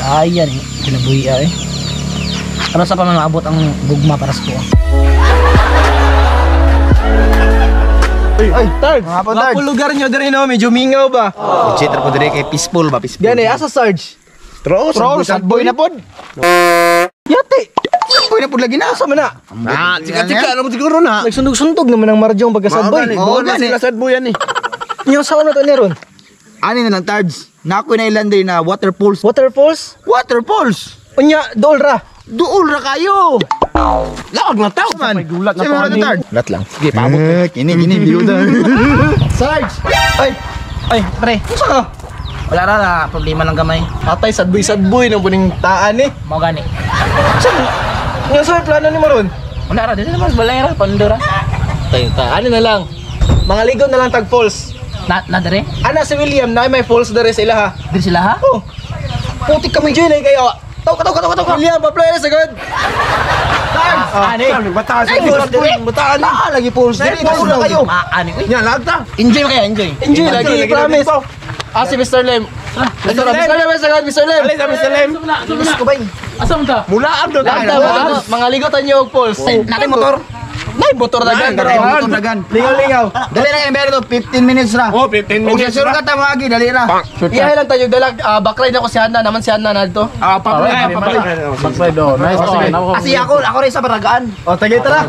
Ayan eh, kinabuhi eh. Ano sa pa maabot ang gugma para sa tuwa? Ay, Sarge! Mga po, Sarge. Mga lugar nyo din no, medyo mingaw ba? Chitra po dire kay peaceful ba? Peaceful. Yan eh, asa Sarge? Tro, sad boy na pod. Yate! Sad boy na pod lagi na. Asa man na? Chika, ano mo siguro na? Nagsuntog-suntog naman ang marjong pagka-sad boy. Oo, sila sad boy yan eh. Yung sa ano to niya ron? Ani na lang, Tards. Nakoy na ilan din na waterfalls. Waterfalls? Waterfalls! Unya, dool ra. Duol ra kayo! Lawag na tao man! May gulat na Sino pa na ni. Tards? Gulat lang. Sige, paabot. Kini, biuda. Sarge! Ay, ay, pre. Ano ka? Wala ra na, problema lang gamay. Atay, sad boy nang puning taan eh. Mao gani. Saan? Nga sa'yo plano ni Maron? Wala ra, dito naman balay ra, pandura. Tayo, ano na lang. Mga ligaw na lang tag falls. Na dere? Ana si William na may falls dere sa ilaha. Diri sila ha? Oh. Putik kami dyan eh kayo. Taw ka. William, pa-play na sagad. Ani. Bataan Ay, falls dere. Bataan na. Lagi falls dere. Falls na kayo. Ani ko. Yan, lagta. Enjoy mo kaya, enjoy. Enjoy lagi, promise. Si Mr. Lem. Mr. Lem, sagad, Mr. Lem. Alay, Mr. Lem. Ilis ko ba yun? Asa mo ta? Mula ang doon. Mga ligotan niyo og falls. Natin motor. Nay, motor na gan. Lingaw-lingaw. Dali na yung bero to, 15 minutes ra. Oh, 15 Kung minutes. sasuro ka tamo agi, dali ra. Iyahay lang tayo dalag backride ako si Hana, naman si Hana na dito. Paplay. Nice one. Kasi ako rin sa baragaan. O, tagay tara.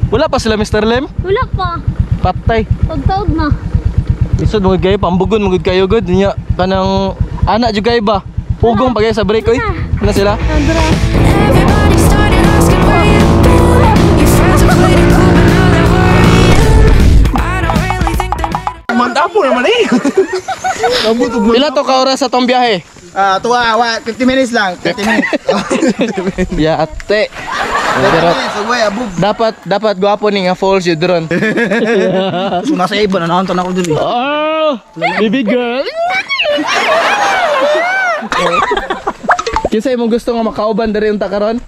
Wala pa sila Mr. Lem? Wala pa. Patay. Pagtaod na. Isod mo kayo, pambugon mo kayo good. Niya, kanang anak juga ba? Pugong pagay sa break, oy. Ano sila? Andra. Everybody started asking where you've been. Your friends are playing cool, but now they're worrying. I don't really think they made it. Mantapo naman eh. Pila to ka oras sa tong biyahe? Tuwa, 50 minutes lang. 50 minutes. Ya ate. 50 minutes, ugway, abog. Dapat gwapo ni nga falls yun dron. So nasa iba na naanton ako dun. Oh, baby girl. Kinsa imong gusto nga makauban diri unta karon?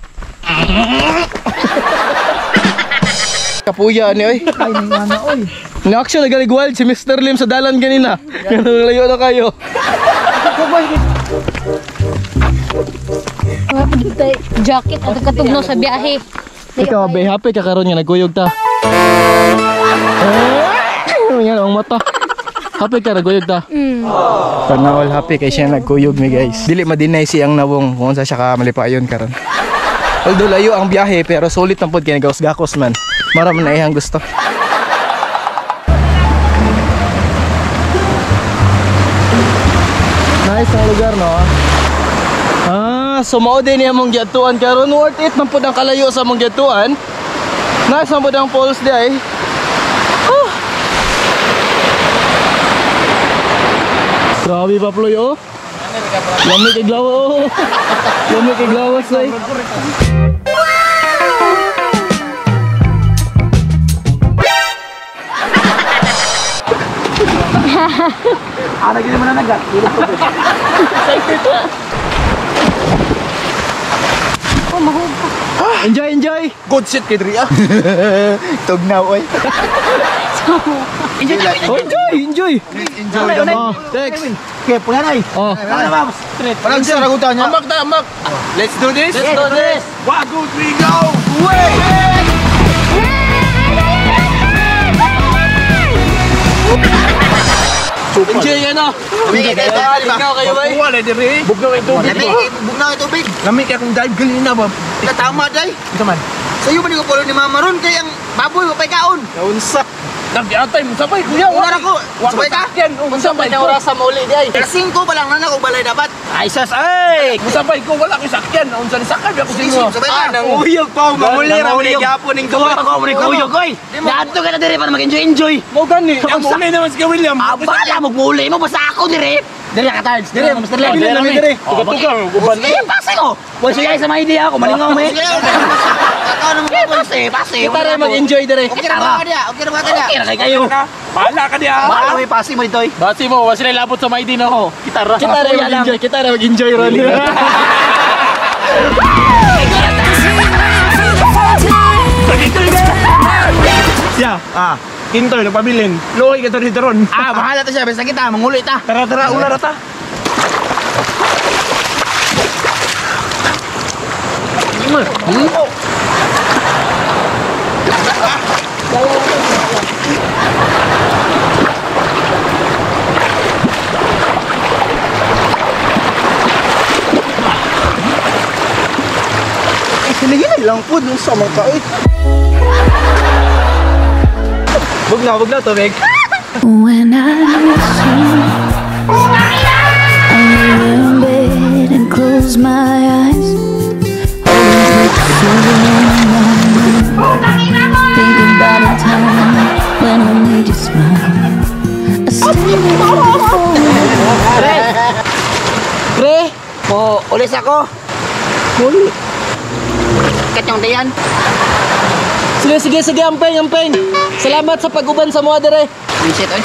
Kapuya ni oy. Ay, nangana oy. Na-action na galig wild si Mr. Lim sa dalan ganina. Layo na kayo. Wala pa dito tayo jacket at katugnaw sa biyahe. Ikaw, be, happy ka karon nga nagkuyog ta. Yan ang mata. Happy ka nagkuyog ta. Sana all happy kay siya nagkuyog mi guys. Dili ma-deny siyang nawong kung sa siya ka malipayon karon. Although layo ang biyahe pero sulit ang pod kay nagawas-gakos man. Maram na iyang gusto. Nice ang lugar no. So mao din yung mong gyatuan karon worth it man pud ang kalayo sa mong gyatuan. Nasa mo ang falls di ay. Grabe pa ploy oh. Lamig kay glawa oh. Lamig kay glawa say. Ana gini man nagat. Enjoy. Good shit kay Dria. Tugnaw, oy. Enjoy. Oh, text. Okay, pula na eh. Oh. Walang saragutan niya. Amak. Let's do this. Let's do this. 1, 2, 3, go. Enjoy yan oh. Ikaw kayo ba? Wala dire. Bugnaw yung tubig. Bugnaw yung tubig. Lamig ka kung dive galina ba? Tama, day. Ito man. Sa'yo ba ni ko polo ni Mama Ron kay ang baboy mo pa'y kaon? Naunsak. Nagdiatay mo sabay kuya. Una ko. Sabay ka? Sakyan. Sabay May ko. oras sa mauli di ay. Alas 5 pa lang na ako balay dapat. Ay sas ay. Musabay ko wala ko sakyan. Unsa ni sakay ako sa inyo. Sabay ka. Nanguyog pa mamuli ra mo gapon ning duwa. Ako mo ni kuyog oy. Naadto ka na diri para mag-enjoy. Mo gani. Ang muli naman si William. Abala mo muli mo basta ako diri. Dili ka tards. Dili Mr. Leg. Dili. Tuga-tuga, guban na. Sige, pase ko. Boy, sige sa mga idea ako. Malingaw mo eh. Pase. Kita rin mag-enjoy dire. Okay na ba dia? Okay na ba dia? Okay na kayo. Bahala ka diya. Bahala mo ipasi mo ito. Basi mo, wala sila labot sa may din ako. Kitara. Kita rin mag-enjoy. Kita rin mag-enjoy ron. Siya, Kintoy, nagpabilin. Luoy ka to dito ron. Bahala to siya. Basta kita, mangulit ta. Tara, ular ta. Hinahinay lang po dun sa mga kait. Wag na tubig. When I miss you, I lay in bed and close my eyes. Always look for thinking about a time when I made you smile. I stand before Pre, ulis ako. Kanyang dayan. Sige, ampeng. Salamat sa pag-uban sa mga dire. Reset oy.